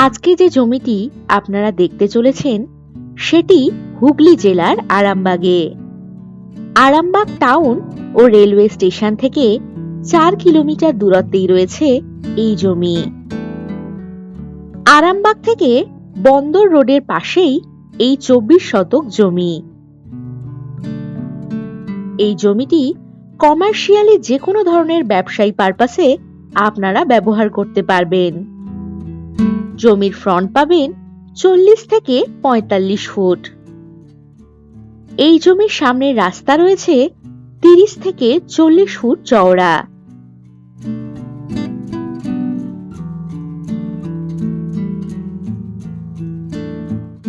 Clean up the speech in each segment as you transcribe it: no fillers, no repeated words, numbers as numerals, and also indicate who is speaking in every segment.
Speaker 1: আজকে যে জমিটি আপনারা দেখতে চলেছেন সেটি হুগলি জেলার আরামবাগে। আরামবাগ টাউন ও রেলওয়ে স্টেশন থেকে 4 কিলোমিটার দূরত্বেই রয়েছে এই জমি। আরামবাগ থেকে বন্দর রোডের পাশেই এই 24 শতক জমি। এই জমিটি কমার্শিয়ালি যে কোনো ধরনের ব্যবসায়ী পারপাসে আপনারা ব্যবহার করতে পারবেন। জমির ফ্রন্ট পাবেন 40 থেকে 45 ফুট। এই জমির সামনের রাস্তা রয়েছে 30 থেকে 40 ফুট চওড়া।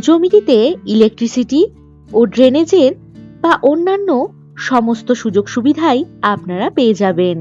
Speaker 1: জমিটিতে ইলেকট্রিসিটি ও ড্রেনেজের বা অন্যান্য সমস্ত সুযোগ সুবিধাই আপনারা পেয়ে যাবেন।